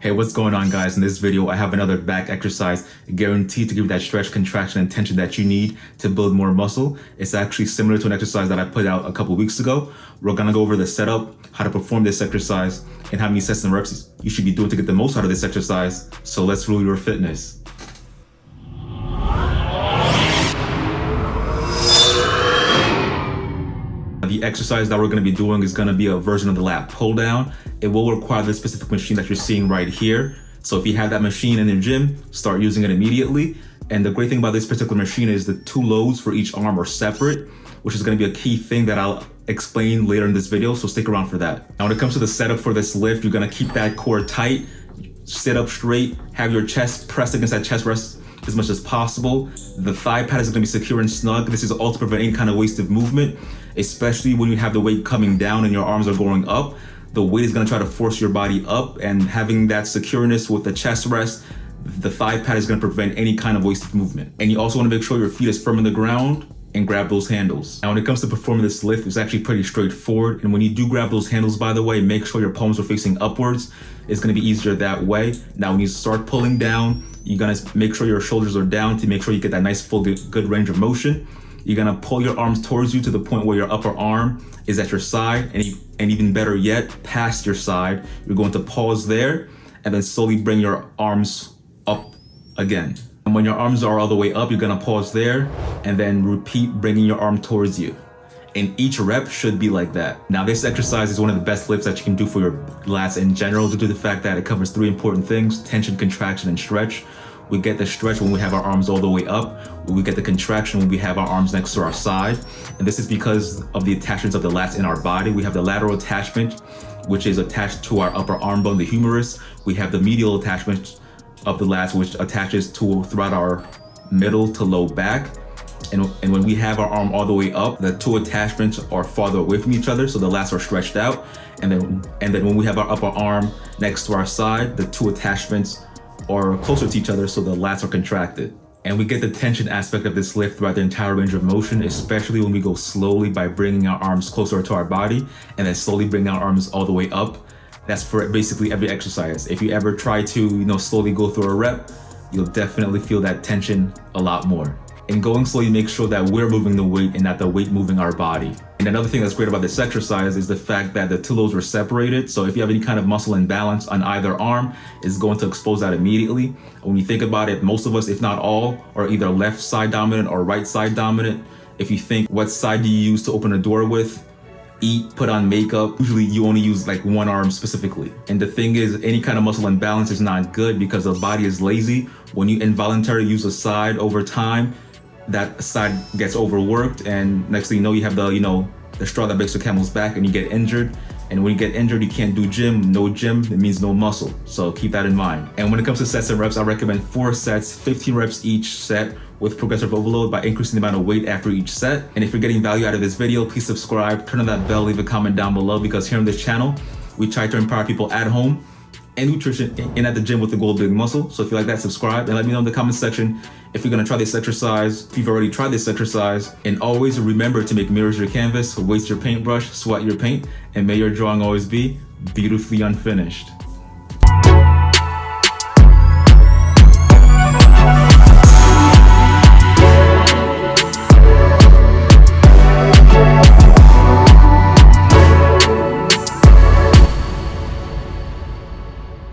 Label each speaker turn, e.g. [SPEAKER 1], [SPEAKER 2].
[SPEAKER 1] Hey, what's going on, guys? In this video, I have another back exercise guaranteed to give you that stretch, contraction, and tension that you need to build more muscle. It's actually similar to an exercise that I put out a couple weeks ago. We're gonna go over the setup, how to perform this exercise, and how many sets and reps you should be doing to get the most out of this exercise. So let's rule your fitness. The exercise that we're going to be doing is going to be a version of the lat pull down. It will require this specific machine that you're seeing right here. So if you have that machine in your gym, start using it immediately. And the great thing about this particular machine is the two loads for each arm are separate, which is going to be a key thing that I'll explain later in this video. So stick around for that. Now, when it comes to the setup for this lift, you're going to keep that core tight, sit up straight, have your chest pressed against that chest rest as much as possible. The thigh pad is going to be secure and snug. This is all to prevent any kind of wasted movement, especially when you have the weight coming down and your arms are going up. The weight is going to try to force your body up, and having that secureness with the chest rest, the thigh pad is going to prevent any kind of wasted movement. And you also want to make sure your feet is firm in the ground and grab those handles. Now, when it comes to performing this lift, it's actually pretty straightforward. And when you do grab those handles, by the way, make sure your palms are facing upwards. It's going to be easier that way. Now, when you start pulling down, you're going to make sure your shoulders are down to make sure you get that nice full good range of motion. You're going to pull your arms towards you to the point where your upper arm is at your side, and even better yet, past your side. You're going to pause there and then slowly bring your arms up again. And when your arms are all the way up, you're going to pause there and then repeat bringing your arm towards you. And each rep should be like that. Now, this exercise is one of the best lifts that you can do for your lats in general, due to the fact that it covers three important things: tension, contraction, and stretch. We get the stretch when we have our arms all the way up. We get the contraction when we have our arms next to our side. And this is because of the attachments of the lats in our body. We have the lateral attachment, which is attached to our upper arm bone, the humerus. We have the medial attachment of the lats, which attaches throughout our middle to low back. And when we have our arm all the way up, the two attachments are farther away from each other, so the lats are stretched out. And then when we have our upper arm next to our side, the two attachments are closer to each other, so the lats are contracted. And we get the tension aspect of this lift throughout the entire range of motion, especially when we go slowly by bringing our arms closer to our body and then slowly bring our arms all the way up. That's for basically every exercise. If you ever try to, slowly go through a rep, you'll definitely feel that tension a lot more. And going slowly, make sure that we're moving the weight and not the weight moving our body. And another thing that's great about this exercise is the fact that the two loads were separated. So if you have any kind of muscle imbalance on either arm, it's going to expose that immediately. When you think about it, most of us, if not all, are either left side dominant or right side dominant. If you think, what side do you use to open a door with? Eat, put on makeup, usually you only use like one arm specifically. And the thing is, any kind of muscle imbalance is not good because the body is lazy. When you involuntarily use a side over time, that side gets overworked, and next thing you know, you have the straw that breaks the camel's back, and you get injured. And when you get injured, you can't do gym. No gym, it means no muscle. So keep that in mind. And when it comes to sets and reps, I recommend 4 sets, 15 reps each set, with progressive overload by increasing the amount of weight after each set. And if you're getting value out of this video, please subscribe, turn on that bell, leave a comment down below, because here on this channel, we try to empower people at home and nutrition and at the gym with the goal of building muscle. So if you like that, subscribe and let me know in the comment section if you're gonna try this exercise, if you've already tried this exercise. And always remember to make mirrors your canvas, waste your paintbrush, sweat your paint, and may your drawing always be beautifully unfinished.